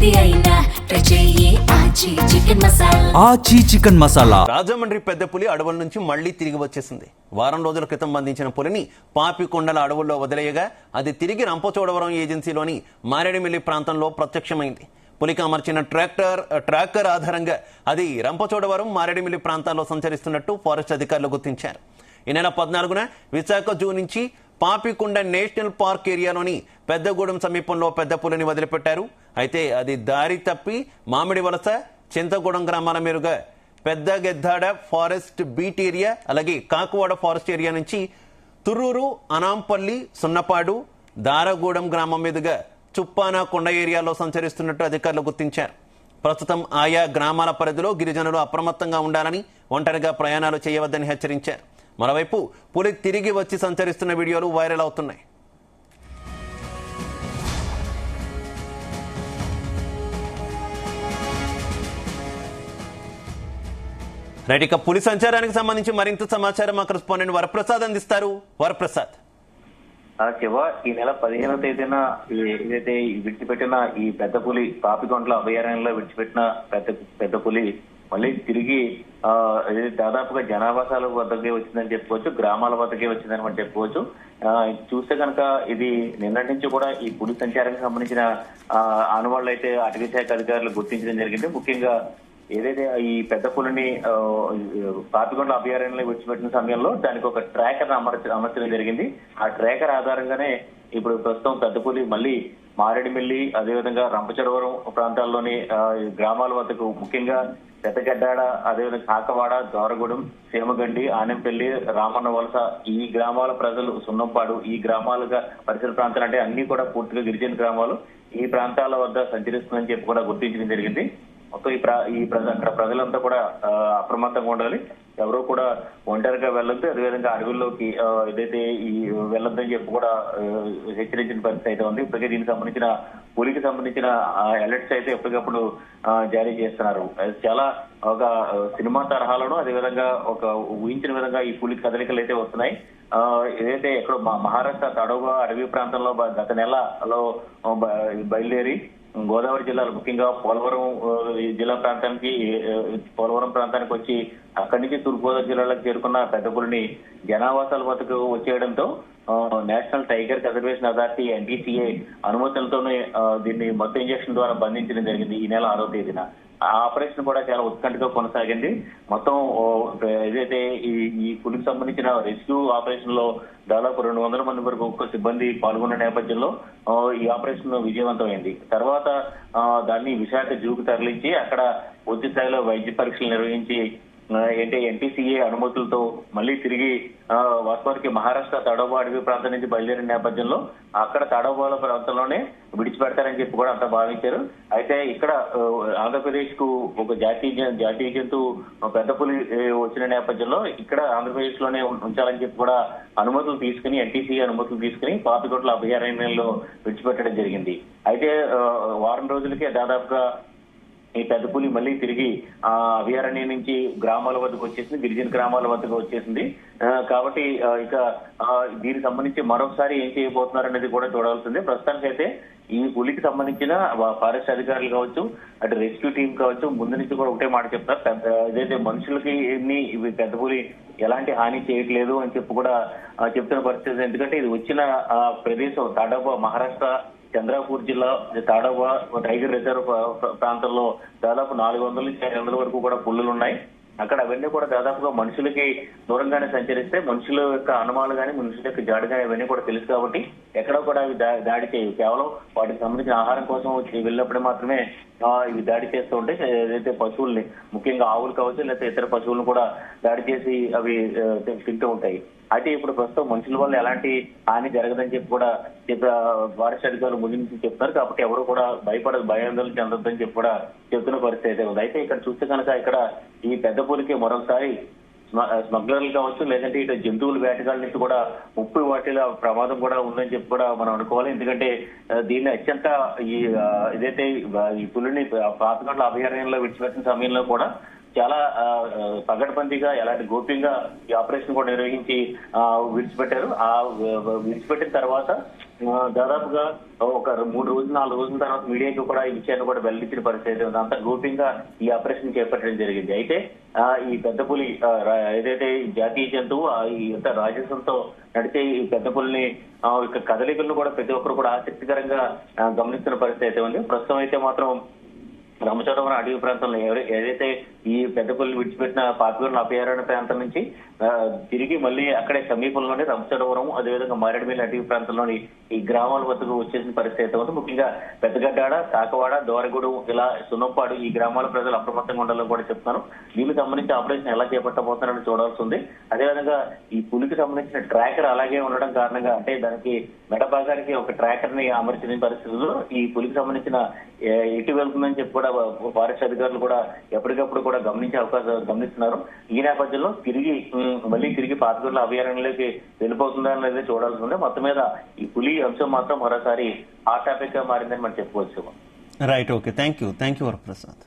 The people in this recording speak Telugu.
ఏది అయినా ట్రై చెయ్యి ఆచి చికెన్ మసాలా. ఆచి చికెన్ మసాలా. రాజమండ్రి పెద్ద పులి అడవుల నుంచి మళ్లీ తిరిగి వచ్చేసింది. వారం రోజుల క్రితం బంధించిన పులిని పాపికొండల అడవుల్లో వదిలేయగా అది తిరిగి రంపచోడవరం ఏజెన్సీలోని మారేడుమిల్లి ప్రాంతంలో ప్రత్యక్షమైంది. పులికి అమర్చిన ట్రాకర్ ఆధారంగా అది రంపచోడవరం మారేడుమిల్లి ప్రాంతాల్లో సంచరిస్తున్నట్టు ఫారెస్ట్ అధికారులు గుర్తించారు. ఈ నెల 14న విశాఖ జూ నుంచి పాపికొండ నేషనల్ పార్క్ ఏరియాలోని పెద్దగూడెం సమీపంలో పెద్ద పులిని వదిలిపెట్టారు. అయితే అది దారి తప్పి మామిడి వలస, చింతగూడెం గ్రామాల మీదుగా పెద్ద గెద్దాడ ఫారెస్ట్ బీట్ ఏరియా, అలాగే కాకువాడ ఫారెస్ట్ ఏరియా నుంచి తుర్రూరు, అనాంపల్లి, సున్నపాడు, దారగూడెం గ్రామం మీదుగా చుప్పాన కొండ ఏరియాలో సంచరిస్తున్నట్టు అధికారులు గుర్తించారు. ప్రస్తుతం ఆయా గ్రామాల పరిధిలో గిరిజనులు అప్రమత్తంగా ఉండాలని, ఒంటరిగా ప్రయాణాలు చేయవద్దని హెచ్చరించారు. మరోవైపు పులి తిరిగి వచ్చి సంచరిస్తున్న వీడియోలు వైరల్ అవుతున్నాయి. రైట్, ఇక పులి సంచారానికి సంబంధించి మరింత సమాచారం మా కరెస్పాండెంట్ వరప్రసాద్ అందిస్తారు. వరప్రసాద్. శివ, ఈ నెల 15వ తేదీన ఏదైతే విడిచిపెట్టిన ఈ పెద్ద పులి పాపికొండల అభయారణ్యంలో విడిచిపెట్టిన పెద్ద పులి మళ్ళీ తిరిగి దాదాపుగా జనావాసాల వద్దకే వచ్చిందని చెప్పుకోవచ్చు, గ్రామాల వద్దకే వచ్చిందని మనం చెప్పుకోవచ్చు. చూస్తే కనుక ఇది నిన్నటి నుంచి కూడా ఈ పులి సంచారానికి సంబంధించిన ఆనవాళ్లు అయితే అటవీ శాఖ అధికారులు గుర్తించడం జరిగింది. ముఖ్యంగా ఏదైతే ఈ పెద్ద పులిని పాపికొండ అభయారణ్యంలో విడిచిపెట్టిన సమయంలో దానికి ఒక ట్రాకర్ అమర్చడం జరిగింది. ఆ ట్రాకర్ ఆధారంగానే ఇప్పుడు ప్రస్తుతం పెద్ద పులి మళ్ళీ మారేడుమిల్లి, అదేవిధంగా రంపచోడవరం ప్రాంతాల్లోని గ్రామాల వద్దకు, ముఖ్యంగా పెద్దగడ్డాడ, అదేవిధంగా కాకవాడ, దోరగూడెం, సీమగండి, ఆనెంపల్లి, రామన్న వలస ఈ గ్రామాల ప్రజలు, సున్నంపాడు ఈ గ్రామాలుగా పరిసర ప్రాంతాలు అంటే అన్ని కూడా పూర్తిగా గిరిజన గ్రామాలు ఈ ప్రాంతాల వద్ద సంచరిస్తుందని చెప్పి కూడా గుర్తించడం జరిగింది. మొత్తం అక్కడ ప్రజలంతా కూడా అప్రమత్తంగా ఉండాలి, ఎవరో కూడా ఒంటరిగా వెళ్ళొద్దు, అదేవిధంగా అడవుల్లోకి ఏదైతే ఈ వెళ్ళొద్దని చెప్పి కూడా హెచ్చరించిన పరిస్థితి అయితే ఉంది. ఇప్పటికే దీనికి సంబంధించిన పులికి సంబంధించిన అలర్ట్స్ అయితే ఎప్పటికప్పుడు జారీ చేస్తున్నారు. చాలా ఒక సినిమా తరహాలోనూ, అదేవిధంగా ఒక ఊహించిన విధంగా ఈ పులి కదలికలు అయితే వస్తున్నాయి. ఏదైతే ఎక్కడో మహారాష్ట్ర తడవ అడవి ప్రాంతంలో గత నెలలో బయలుదేరి గోదావరి జిల్లాలో ముఖ్యంగా పోలవరం జిల్లా పోలవరం ప్రాంతానికి వచ్చి అక్కడి నుంచి తూర్పుగోదావరి జిల్లాలకు చేరుకున్న పెద్ద పులిని జనావాసాల వద్దకు వచ్చేయడంతో national tiger conservation authority NTCA అనుమతులతోనే దీన్ని మొత్తం ఇంజక్షన్ ద్వారా బంధించడం జరిగింది ఈ నెల 6వ తేదీన. ఆ ఆపరేషన్ కూడా చాలా ఉత్కంఠగా కొనసాగింది. మొత్తం ఏదైతే ఈ పులికి సంబంధించిన రెస్క్యూ ఆపరేషన్ లో దాదాపు 200 మంది వరకు సిబ్బంది పాల్గొన్న నేపథ్యంలో ఈ ఆపరేషన్ విజయవంతమైంది. తర్వాత దాన్ని విశాఖ జూకు తరలించి అక్కడ పూర్తి స్థాయిలో వైద్య పరీక్షలు నిర్వహించి NTCA అనుమతులతో మళ్ళీ తిరిగి వాస్తవానికి మహారాష్ట్ర తడవ అడవి ప్రాంతం నుంచి బయలుదేరిన నేపథ్యంలో అక్కడ తడవల ప్రాంతంలోనే విడిచిపెడతారని చెప్పి కూడా అంతా భావించారు. అయితే ఇక్కడ ఆంధ్రప్రదేశ్ కు ఒక జాతీయ జంతువు పెద్ద పులి వచ్చిన నేపథ్యంలో ఇక్కడ ఆంధ్రప్రదేశ్ లోనే ఉంచాలని చెప్పి కూడా అనుమతులు తీసుకుని NTCA అనుమతులు తీసుకుని పాపికొండల అభయారణ్యంలో విడిచిపెట్టడం జరిగింది. అయితే వారం రోజులకే దాదాపుగా ఈ పెద్ద పులి మళ్ళీ తిరిగి అభయారణ్యం నుంచి గ్రామాల వద్దకు వచ్చేసింది, గిరిజన గ్రామాల వద్దకు వచ్చేసింది. కాబట్టి ఇక దీనికి సంబంధించి మరొకసారి ఏం చేయబోతున్నారు అనేది కూడా చూడాల్సిందే. ప్రస్తుతానికి అయితే ఈ పులికి సంబంధించిన ఫారెస్ట్ అధికారులు కావచ్చు, అటు రెస్క్యూ టీం కావచ్చు, ముందు నుంచి కూడా ఒకటే మాట చెప్తారు, ఏదైతే మనుషులకి ఇవి పెద్ద పులి ఎలాంటి హాని చేయట్లేదు అని చెప్పి కూడా చెప్తున్న పరిస్థితి. ఎందుకంటే ఇది వచ్చిన ప్రదేశం తాడోబా, మహారాష్ట్ర చంద్రాపూర్ జిల్లా తాడోబా టైగర్ రిజర్వ్ ప్రాంతంలో దాదాపు 400 నుంచి 500 వరకు కూడా పులులు ఉన్నాయి. అక్కడ అవన్నీ కూడా దాదాపుగా మనుషులకి దూరంగానే సంచరిస్తే మనుషుల యొక్క అనుమానాలు కానీ, మనుషుల యొక్క జాడు కానీ అవన్నీ కూడా తెలుసు కాబట్టి ఎక్కడో కూడా అవి దాడి చేయవు. కేవలం వాటికి సంబంధించిన ఆహారం కోసం వెళ్ళినప్పుడు మాత్రమే ఇవి దాడి చేస్తూ ఉంటే ఏదైతే పశువుల్ని, ముఖ్యంగా ఆవులు కావచ్చు లేకపోతే ఇతర పశువులను కూడా దాడి చేసి అవి తింటూ ఉంటాయి. అయితే ఇప్పుడు ప్రస్తుతం మనుషుల వల్ల ఎలాంటి హాని జరగదని చెప్పి కూడా ఫారెస్ట్ అధికారులు ముందు నుంచి చెప్తున్నారు. కాబట్టి ఎవరు కూడా భయాందోళన చెందొద్దని చెప్పి కూడా చెప్తున్న పరిస్థితి అయితే ఉంది. అయితే ఇక్కడ చూస్తే కనుక ఇక్కడ ఈ పెద్ద పులికి మరొకసారి స్మగ్లర్లు కావచ్చు, లేదంటే ఇటు జంతువుల వేటగాళ్ళ నుంచి కూడా ముప్పు వాటిల ప్రమాదం కూడా ఉందని చెప్పి కూడా మనం అనుకోవాలి. ఎందుకంటే దీన్ని అత్యంత ఏదైతే ఈ పులిని పాపికొండల అభయారణ్యంలో విడిచిపెట్టిన సమయంలో కూడా చాలా పగడ్బందీగా ఎలాంటి గోప్యంగా ఈ ఆపరేషన్ కూడా నిర్వహించి విడిచిపెట్టారు. విడిచిపెట్టిన తర్వాత దాదాపుగా ఒక 3 రోజులు 4 రోజుల తర్వాత మీడియాకి కూడా ఈ విషయాన్ని కూడా వెల్లడించిన పరిస్థితి ఉంది. అంతా గోప్యంగా ఈ ఆపరేషన్ చేపట్టడం జరిగింది. అయితే ఈ పెద్ద పులి ఏదైతే జాతీయ జంతువు ఈ రాజసంతో నడిచే ఈ పెద్ద పులిని కదలికలను కూడా ప్రతి ఒక్కరు కూడా ఆసక్తికరంగా గమనిస్తున్న పరిస్థితి అయితే ఉంది. ప్రస్తుతం అయితే మాత్రం రంపచోడవరం అడవి ప్రాంతంలో ఏదైతే ఈ పెద్ద పుల్లి విడిచిపెట్టిన పాపికొండల అభయారణ్య ప్రాంతం నుంచి తిరిగి మళ్ళీ అక్కడే సమీపంలోనే రంపచోడవరం అదేవిధంగా మారేడుమిల్లి అటవీ ప్రాంతంలోని ఈ గ్రామాల వద్దకు వచ్చేసిన పరిస్థితి ఉంది. ముఖ్యంగా పెద్దగడ్డాడ, కాకవాడ, దోరగూడెం, ఇలా సున్నపాడు ఈ గ్రామాల ప్రజలు అప్రమత్తంగా ఉండాలని కూడా చెప్తున్నారు. దీనికి సంబంధించి ఆపరేషన్ ఎలా చేపట్టబోతున్నారని చూడాల్సి ఉంది. అదేవిధంగా ఈ పులికి సంబంధించిన ట్రాకర్ అలాగే ఉండడం కారణంగా అంటే దానికి మెడ భాగానికి ఒక ట్రాకర్ ని అమర్చిన పరిస్థితుల్లో ఈ పులికి సంబంధించిన ఎటు వెళ్తుందని చెప్పి కూడా ఫారెస్ట్ అధికారులు కూడా ఎప్పటికప్పుడు కూడా గమనిస్తున్నారు. ఈ నేపథ్యంలో మళ్ళీ తిరిగి పాపికొండల అభయారణ్యంలోకి వెళ్ళిపోతుందా అనేది చూడాల్సి ఉంది. మొత్తం మీద ఈ పులి అంశం మాత్రం మరోసారి హాట్ టాపిక్ గా మారిందని మనం చెప్పుకోవచ్చు. Right, okay, thank you Varaprasad.